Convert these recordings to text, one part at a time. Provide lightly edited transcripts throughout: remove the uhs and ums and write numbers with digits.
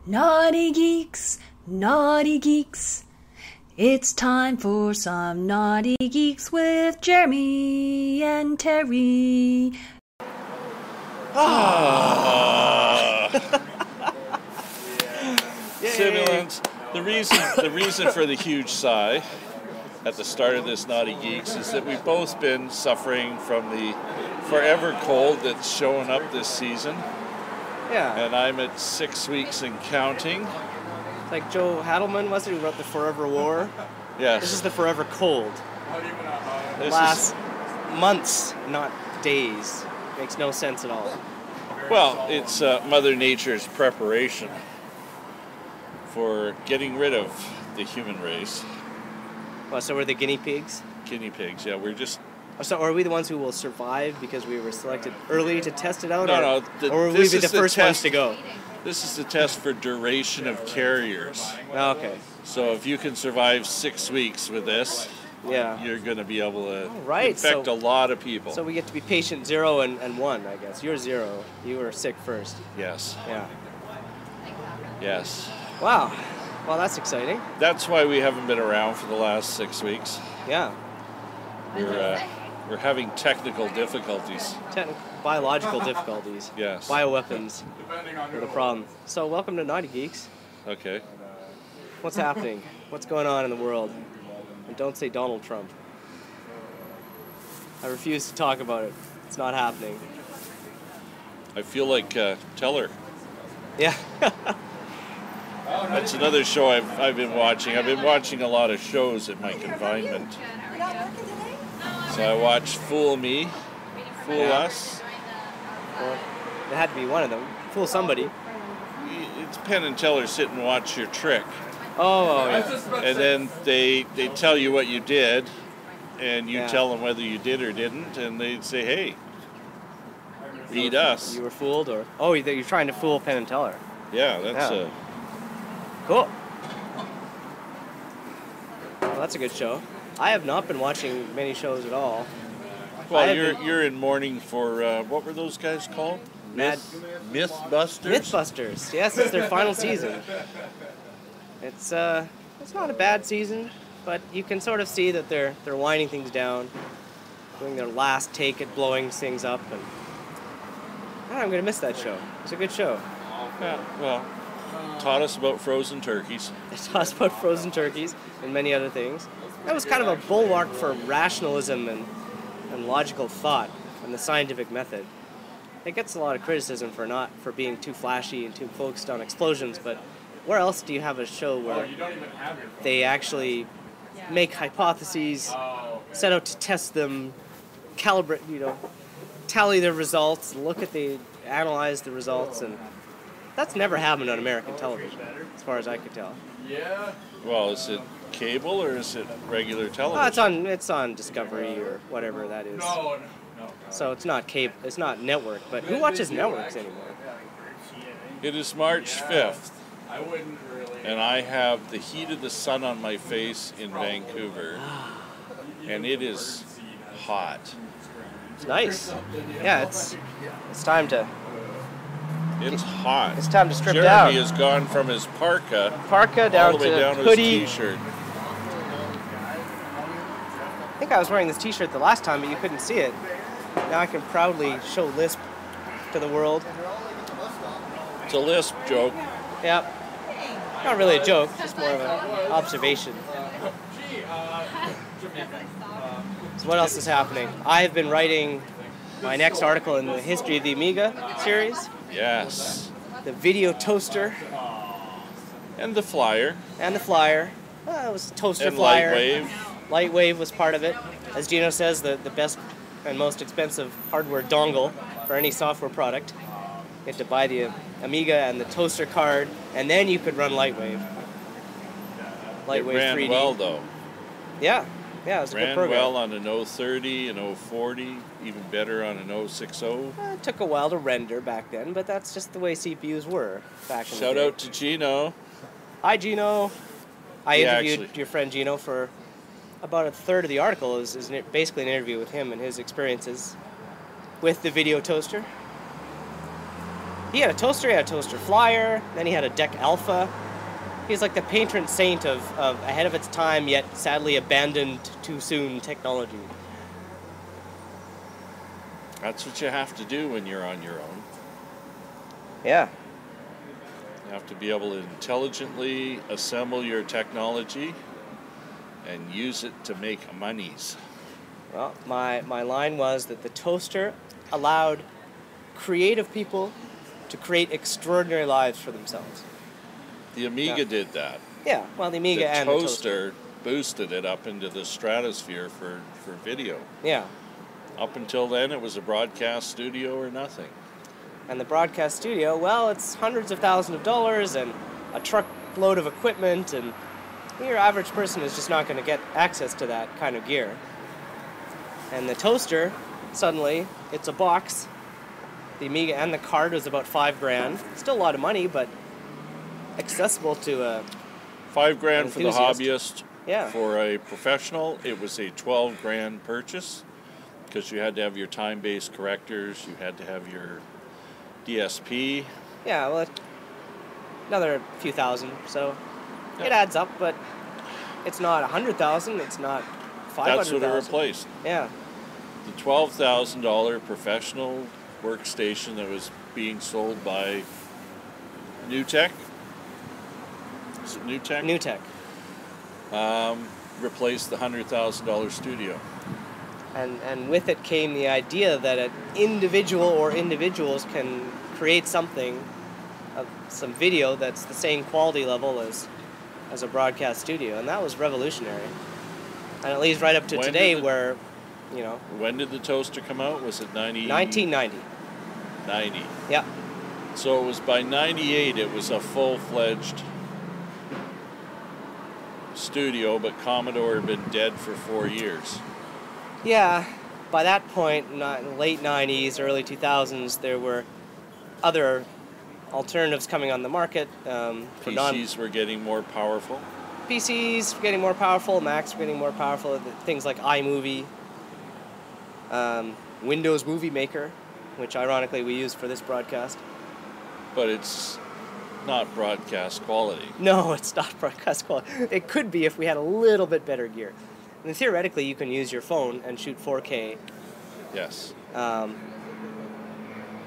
Knotty Geeks, Knotty Geeks. It's time for some Knotty Geeks with Jeremy and Terry. Simulants. The reason for the huge sigh at the start of this Knotty Geeks is that we've both been suffering from the forever cold that's showing up this season. Yeah. And I'm at 6 weeks and counting. It's like Joe Hadelman, was it, who wrote The Forever War? Yes. This is the forever cold. It lasts months, not days. Makes no sense at all. Well, it's Mother Nature's preparation for getting rid of the human race. Well, so we're the guinea pigs? Guinea pigs, yeah. We're just... So are we the ones who will survive because we were selected early to test it out? No, or will we be the first ones to go? This is the test for duration of carriers. Oh, okay. So if you can survive 6 weeks with this, yeah, you're going to be able to infect a lot of people. So we get to be patient 0 and 1, I guess. You're 0. You were sick first. Yes. Yeah. Yes. Wow. Well, that's exciting. That's why we haven't been around for the last 6 weeks. Yeah. We're having technical difficulties. Biological difficulties. Yes. Bioweapons are the problem. So welcome to Knotty Geeks. Okay. What's happening? What's going on in the world? And don't say Donald Trump. I refuse to talk about it. It's not happening. I feel like Teller. Yeah. That's another show I've been watching. I've been watching a lot of shows in my confinement. So I watched Fool Me, Fool Us. Well, it had to be one of them. Fool somebody. It's Penn and Teller sit and watch your trick. Oh, yeah. And then they tell you what you did, and you tell them whether you did or didn't, and they'd say, hey, beat us. You were fooled, or... Oh, you're trying to fool Penn and Teller. Yeah, that's cool. Well, that's a good show. I have not been watching many shows at all. Well, you're in mourning for, what were those guys called? Mythbusters? Mythbusters, yes, it's their final season. It's not a bad season, but you can sort of see that they're winding things down, doing their last take at blowing things up, and I'm going to miss that show. It's a good show. Yeah, well, taught us about frozen turkeys. It taught us about frozen turkeys and many other things. That was kind of a bulwark for rationalism and logical thought and the scientific method. It gets a lot of criticism for being too flashy and too focused on explosions, but where else do you have a show where they actually make hypotheses, set out to test them, calibrate, tally their results, analyze the results, and that's never happened on American television, as far as I could tell. Yeah. Well, is it cable or is it regular television? It's on Discovery or whatever that is. No. So it's not cable, it's not network, but who watches networks anymore? It is March 5th. And I have the heat of the sun on my face in Vancouver. And it is hot. It's nice. Yeah, it's time to... It's hot. It's time to strip down. Jeremy has gone from his parka down all the way to down hoodie. To his t-shirt. I think I was wearing this t-shirt the last time, but you couldn't see it. Now I can proudly show Lisp to the world. It's a Lisp joke. Yep. Not really a joke, just more of an observation. So what else is happening? I've been writing my next article in the History of the Amiga series. Yes. The video toaster. And the flyer. And the flyer. Well, it was toaster and flyer. Lightwave. Lightwave was part of it. As Gino says, the best and most expensive hardware dongle for any software product. You had to buy the Amiga and the toaster card, and then you could run Lightwave. Lightwave it ran 3D. Well, though. Yeah, it was a good program. Ran well on an 030, an 040, even better on an 060. It took a while to render back then, but that's just the way CPUs were back in the day. Shout out to Gino. Hi, Gino. I interviewed your friend Gino for about a third of the article. Is basically an interview with him and his experiences with the video toaster. He had a toaster flyer, then he had a Deck Alpha. He's like the patron saint of ahead of its time, yet sadly abandoned too soon technology. That's what you have to do when you're on your own. Yeah. You have to be able to intelligently assemble your technology and use it to make monies. Well, my line was that the toaster allowed creative people to create extraordinary lives for themselves. The Amiga did that. Yeah, well, the Amiga and the the toaster boosted it up into the stratosphere for video. Yeah. Up until then, it was a broadcast studio or nothing. And the broadcast studio, well, it's hundreds of thousands of dollars and a truckload of equipment, and your average person is just not going to get access to that kind of gear. And the toaster, suddenly, it's a box. The Amiga and the card was about $5,000. Still a lot of money, but accessible to a $5,000 for the hobbyist. Yeah. For a professional, it was a $12,000 purchase because you had to have your time-based correctors, you had to have your DSP. Yeah, well, another few thousand, so Yeah. it adds up, but it's not 100,000, it's not 500,000. That's what it replaced. Yeah. The $12,000 professional workstation that was being sold by NewTek. Is it NewTek? NewTek. Replaced the $100,000 studio. And with it came the idea that an individual or individuals can create something, some video that's the same quality level as a broadcast studio, and that was revolutionary. And it leads right up to today where, you know... When did the toaster come out? Was it 1990. 90. Yeah. So it was by 98, it was a full-fledged studio, but Commodore had been dead for 4 years. Yeah, by that point, late 90s, early 2000s, there were other alternatives coming on the market. PCs were getting more powerful. PCs were getting more powerful, Macs were getting more powerful, things like iMovie, Windows Movie Maker, which ironically we use for this broadcast. But it's not broadcast quality. No, it's not broadcast quality. It could be if we had a little bit better gear. And theoretically, you can use your phone and shoot 4K. Yes.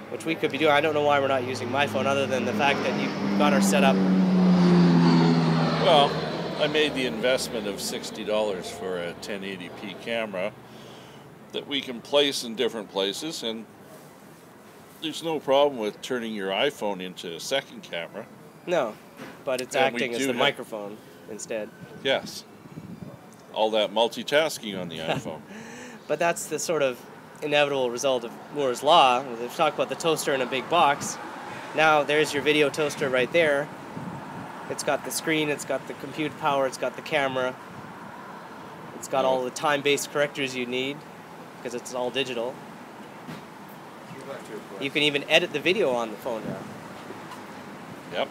Which we could be doing. I don't know why we're not using my phone, other than the fact that you've got our setup. Well, I made the investment of $60 for a 1080p camera that we can place in different places, and there's no problem with turning your iPhone into a second camera. No, but it's acting as the microphone instead. Yes. All that multitasking on the iPhone. But that's the sort of inevitable result of Moore's Law. We've talked about the toaster in a big box. Now there's your video toaster right there. It's got the screen, it's got the compute power, it's got the camera. It's got all the time-based correctors you need, because it's all digital. You can even edit the video on the phone now. Yep.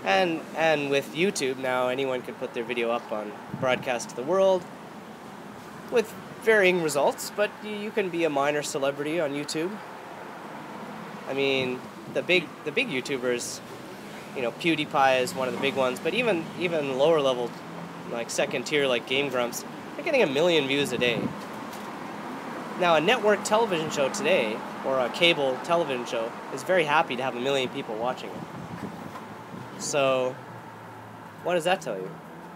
And with YouTube now, anyone can put their video up on broadcast to the world with varying results, but you can be a minor celebrity on YouTube. I mean, the big YouTubers, you know, PewDiePie is one of the big ones, but even lower level, like second tier, like Game Grumps, they're getting 1 million views a day. Now, a network television show today, or a cable television show, is very happy to have 1 million people watching it. So, what does that tell you?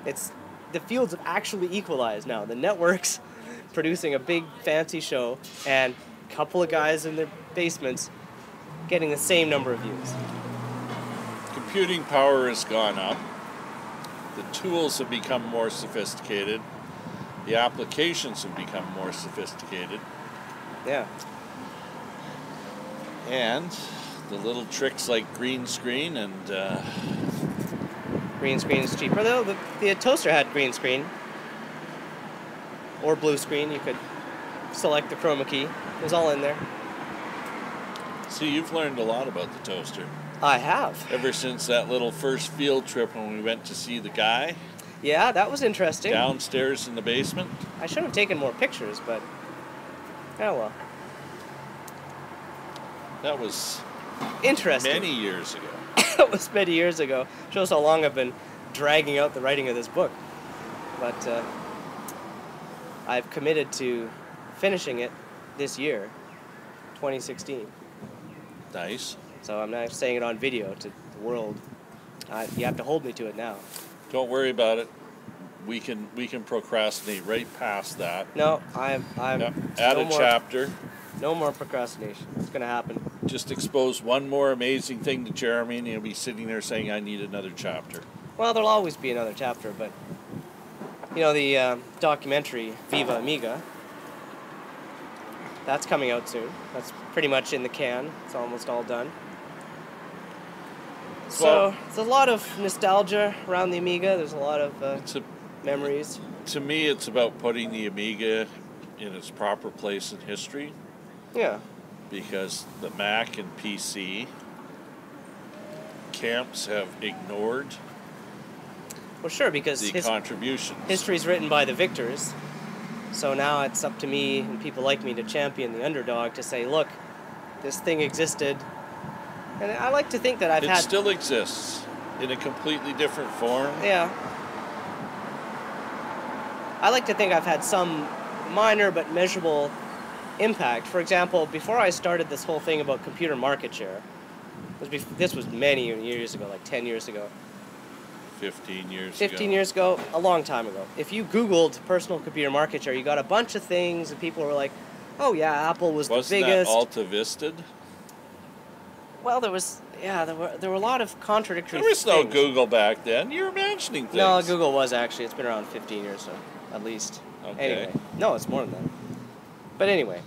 It's the fields have actually equalized now. The networks producing a big fancy show, and a couple of guys in their basements getting the same number of views. Computing power has gone up. The tools have become more sophisticated. The applications have become more sophisticated. Yeah. And the little tricks like green screen and... Green screen is cheaper, though. The toaster had green screen. Or blue screen. You could select the chroma key. It was all in there. See, you've learned a lot about the toaster. I have. Ever since that little first field trip when we went to see the guy. Yeah, that was interesting. Downstairs in the basement. I should have taken more pictures, but... oh well. That was Interesting. many years ago. That was many years ago. Shows how long I've been dragging out the writing of this book. But I've committed to finishing it this year, 2016. Nice. So I'm now saying it on video to the world. You have to hold me to it now. Don't worry about it. We can procrastinate right past that. No, I'm Yep. Add no a more, chapter. No more procrastination. It's going to happen. Just expose one more amazing thing to Jeremy, and he'll be sitting there saying, "I need another chapter." Well, there'll always be another chapter, but the documentary Viva Amiga, that's coming out soon. That's pretty much in the can. It's almost all done. So there's a lot of nostalgia around the Amiga. There's a lot of memories. To me, it's about putting the Amiga in its proper place in history. Yeah. Because the Mac and PC camps have ignored Well, sure, because the contributions. History's written by the victors. So now it's up to me and people like me to champion the underdog to say, look, this thing existed. And I like to think that It still exists in a completely different form. Yeah. I like to think I've had some minor but measurable impact. For example, before I started this whole thing about computer market share, this was many years ago, like 10 years ago. 15 years 15 ago. years ago, a long time ago. If you Googled personal computer market share, you got a bunch of things, and people were like, oh yeah, Apple was Wasn't the biggest. that Alta Vista? Well, there were a lot of contradictory things. There was no Google back then. You were imagining things. No, Google was actually. It's been around 15 years, so at least. Okay. Anyway, no, it's more than that. But anyway,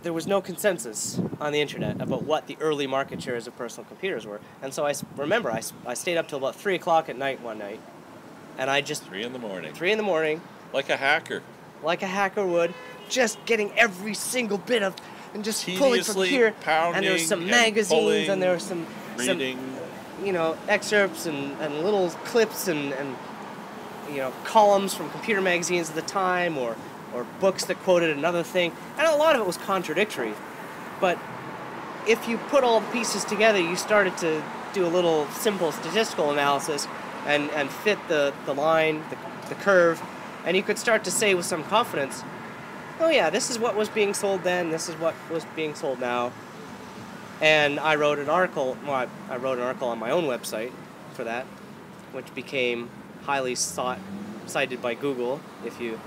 there was no consensus on the internet about what the early market shares of personal computers were. And so I remember I stayed up till about 3 o'clock at night one night, and I just... 3 in the morning. 3 in the morning. Like a hacker. Like a hacker would, just getting every single bit of... And just pulling from Tediously here. pounding And there was some and magazines, pulling, and there were some reading. excerpts and little clips and columns from computer magazines at the time, or books that quoted another thing, and a lot of it was contradictory. But if you put all the pieces together, you started to do a little simple statistical analysis and fit the line, the curve, and you could start to say with some confidence, oh yeah, this is what was being sold then, this is what was being sold now. And I wrote an article, I wrote an article on my own website for that, which became highly cited by Google, if you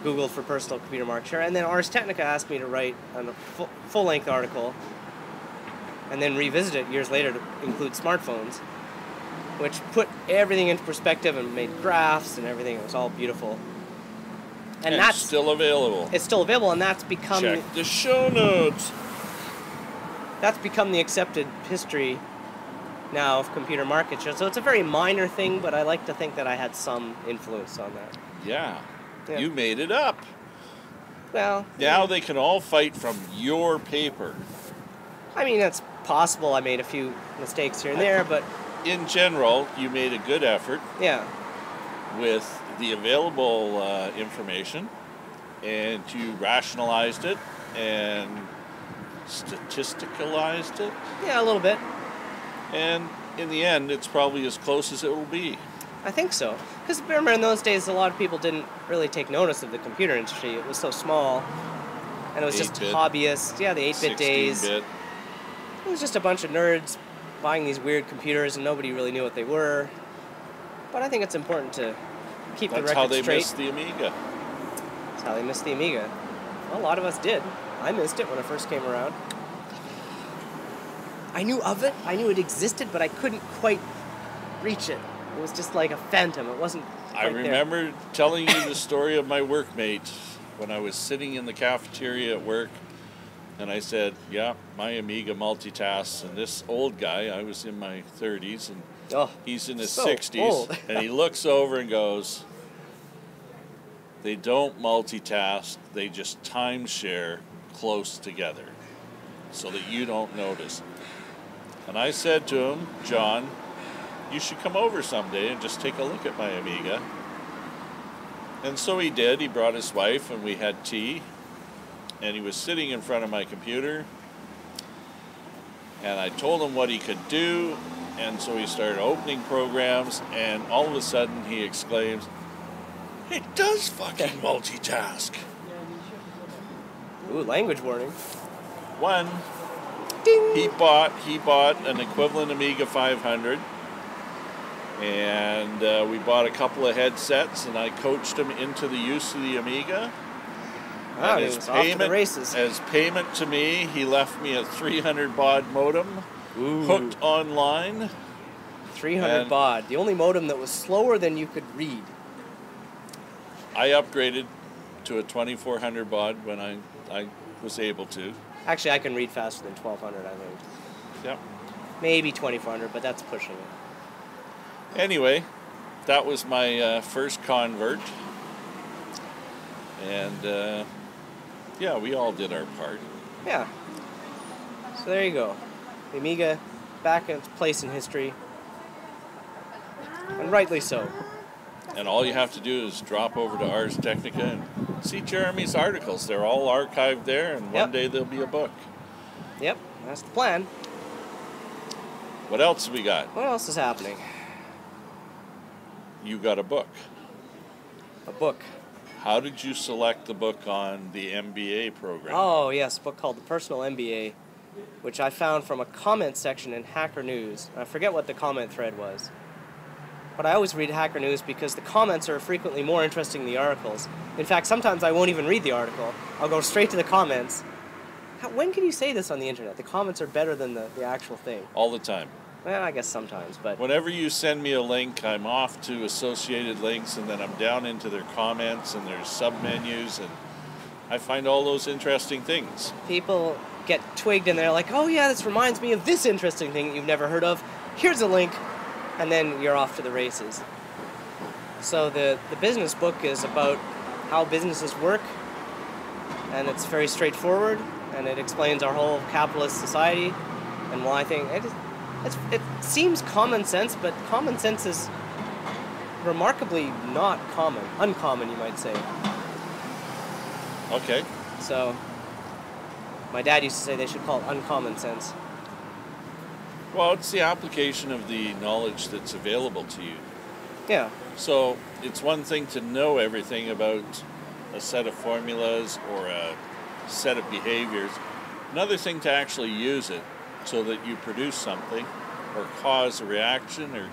Googled for personal computer market share. And then Ars Technica asked me to write a full-length article and then revisit it years later to include smartphones, which put everything into perspective and made graphs and everything. It was all beautiful. And that's still available. It's still available, and that's become... Check the show notes. That's become the accepted history now of computer market share. So it's a very minor thing, but I like to think that I had some influence on that. Yeah. Yeah. You made it up. Well... Now they can all fight from your paper. I mean, it's possible I made a few mistakes here and there, but... In general, you made a good effort. Yeah. With the available information, and you rationalized it and statisticalized it. Yeah, a little bit. And in the end, it's probably as close as it will be. I think so. Because remember, in those days, a lot of people didn't really take notice of the computer industry. It was so small, and it was just hobbyists. Yeah, the 8-bit days. 16-bit. It was just a bunch of nerds buying these weird computers, and nobody really knew what they were. But I think it's important to keep the record straight. That's how they missed the Amiga. That's how they missed the Amiga. Well, a lot of us did. I missed it when it first came around. I knew of it. I knew it existed, but I couldn't quite reach it. It was just like a phantom. It wasn't I remember telling you the story of my workmate when I was sitting in the cafeteria at work, and I said, yeah, my Amiga multitasks, and this old guy, I was in my 30s, and he's in his 60s, old. and he looks over and goes, they don't multitask, they just timeshare close together so that you don't notice. And I said to him, John, you should come over someday and just take a look at my Amiga. And so he did. He brought his wife, and we had tea, and he was sitting in front of my computer, And I told him what he could do, and so he started opening programs, and all of a sudden he exclaims, "It does fucking multitask." Ooh, language warning. One, Ding! he bought an equivalent Amiga 500, and we bought a couple of headsets, and I coached him into the use of the Amiga. Wow, And he was off to the races. as payment to me, he left me a 300 baud modem, hooked online. 300 baud, the only modem that was slower than you could read. I upgraded to a 2400 baud when I was able to. Actually, I can read faster than 1200, I think. Yep. Maybe 2400, but that's pushing it. Anyway, that was my first convert. And yeah, we all did our part. Yeah. So there you go. The Amiga back in its place in history. And rightly so. And all you have to do is drop over to Ars Technica and see Jeremy's articles. They're all archived there, and one day there'll be a book. Yep, that's the plan. What else we got? What else is happening? You got a book. A book. How did you select the book on the MBA program? Oh, yes, a book called The Personal MBA, which I found from a comment section in Hacker News. I forget what the comment thread was. But I always read Hacker News because the comments are frequently more interesting than the articles. In fact, sometimes I won't even read the article. I'll go straight to the comments. When can you say this on the internet? The comments are better than the actual thing. All the time. Well, I guess sometimes, but... Whenever you send me a link, I'm off to associated links, and then I'm down into their comments and their submenus, and I find all those interesting things. People get twigged and they're like, oh yeah, this reminds me of this interesting thing that you've never heard of. Here's a link, and then you're off to the races. So the business book is about how businesses work, and it's very straightforward, and it explains our whole capitalist society, and why I think it seems common sense, but common sense is remarkably not common. Uncommon, you might say. Okay. So, my dad used to say they should call it uncommon sense. Well, it's the application of the knowledge that's available to you. Yeah. So, it's one thing to know everything about a set of formulas or a set of behaviors. Another thing to actually use it so that you produce something or cause a reaction or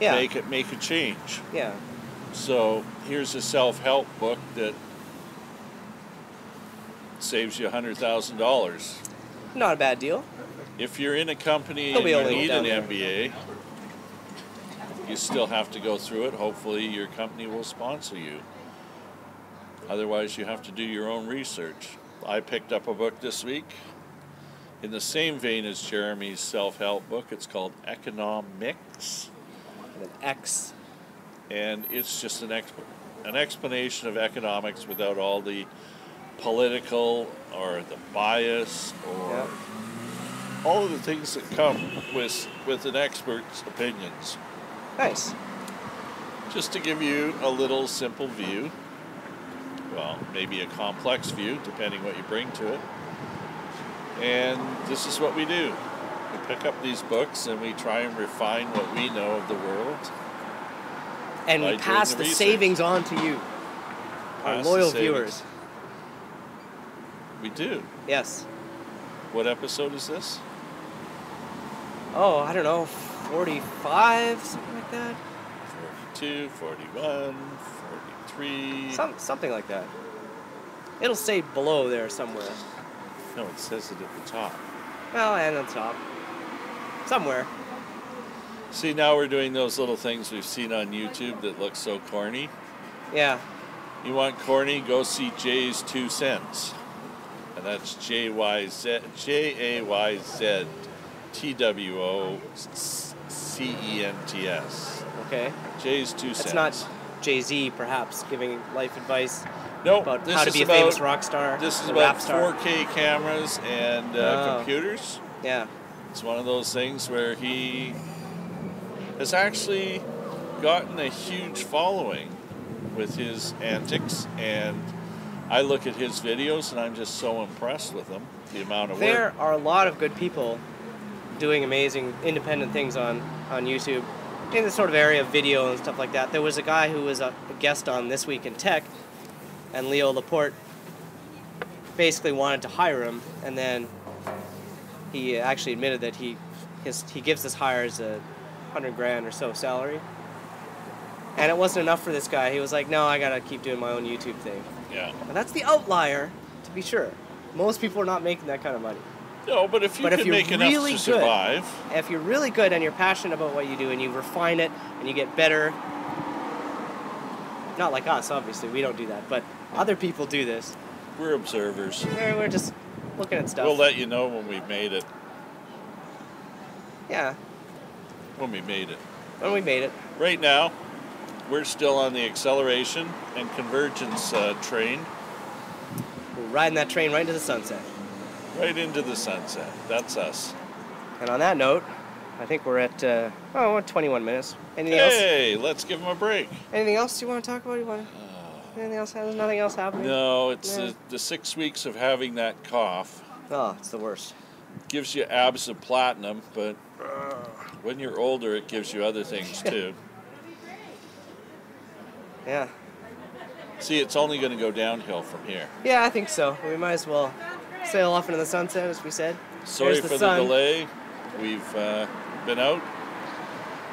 make a change. Yeah. So here's a self-help book that saves you $100,000. Not a bad deal. If you're in a company and you need an MBA, you still have to go through it. Hopefully your company will sponsor you. Otherwise you have to do your own research. I picked up a book this week in the same vein as Jeremy's self-help book. It's called Economics. With an X. And it's just an explanation of economics without all the political or the bias or all of the things that come with an expert's opinions. Nice. Just to give you a little simple view, well, maybe a complex view, depending what you bring to it. And this is what we do. We pick up these books and we try and refine what we know of the world. And we pass the savings on to you, our loyal viewers. We do. Yes. What episode is this? Oh, I don't know, 45, something like that. 42, 41, 43. Something like that. It'll say below there somewhere. No, it says it at the top. Well, and on top. Somewhere. See, now we're doing those little things we've seen on YouTube that look so corny. Yeah. You want corny? Go see Jay's 2 cents. And that's Jayz, TWOCENTS. Okay. Jay's 2 cents. That's not Jay-Z, perhaps, giving life advice. Nope, about how to be a famous rock star. This is about 4K cameras and computers. Yeah. It's one of those things where he has actually gotten a huge following with his antics, and I look at his videos and I'm just so impressed with them. The amount of work. There are a lot of good people doing amazing independent things on YouTube in the sort of area of video and stuff like that. There was a guy who was a guest on This Week in Tech, and Leo Laporte basically wanted to hire him, and then he actually admitted that he gives this hire as a $100,000 or so salary, and it wasn't enough for this guy. He was like, no, I gotta keep doing my own YouTube thing. Yeah. And that's the outlier, to be sure. Most people are not making that kind of money. No, but if you can make enough to survive. If you're really good and you're passionate about what you do and you refine it and you get better, not like us, obviously, we don't do that, but other people do this. We're observers. We're just looking at stuff. We'll let you know when we've made it. Yeah. When we made it. When we made it. Right now, we're still on the acceleration and convergence train. We're riding that train right into the sunset. Right into the sunset. That's us. And on that note, I think we're at, 21 minutes. Anything else? Hey, let's give them a break. Anything else you want to talk about? Anything else? There's nothing else happening? No, it's the 6 weeks of having that cough. Oh, it's the worst. Gives you abs of platinum, but when you're older, it gives you other things too. Yeah. See, it's only going to go downhill from here. Yeah, I think so. We might as well sail off into the sunset, as we said. Sorry There's for sun. the delay. We've been out.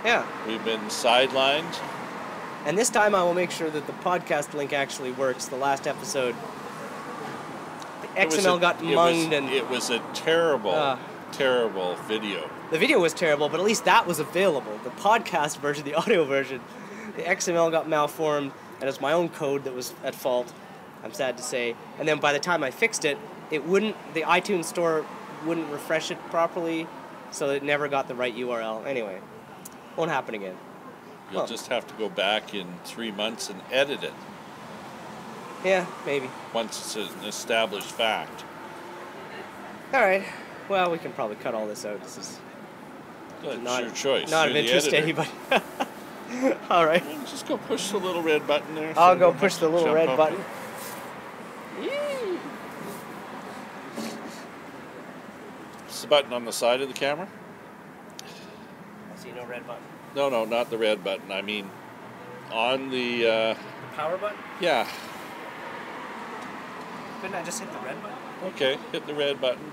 Yeah. We've been sidelined. And this time I will make sure that the podcast link actually works. The last episode, the XML got munged and... It was a terrible, terrible video. The video was terrible, but at least that was available. The podcast version, the audio version, the XML got malformed, and it's my own code that was at fault, I'm sad to say. And then by the time I fixed it, the iTunes store wouldn't refresh it properly, so it never got the right URL. Anyway, won't happen again. You'll just have to go back in 3 months and edit it. Yeah, maybe. Once it's an established fact. All right. Well, we can probably cut all this out. This is That's your choice. not You're of the interest to editor. anybody. All right. Well, just go push the little red button there. I'll so go you don't push have the to little jump red up button. it. It's the button on the side of the camera? I see no red button. No, not the red button. I mean, on the... Power button? Yeah. Couldn't I just hit the red button? Okay, hit the red button.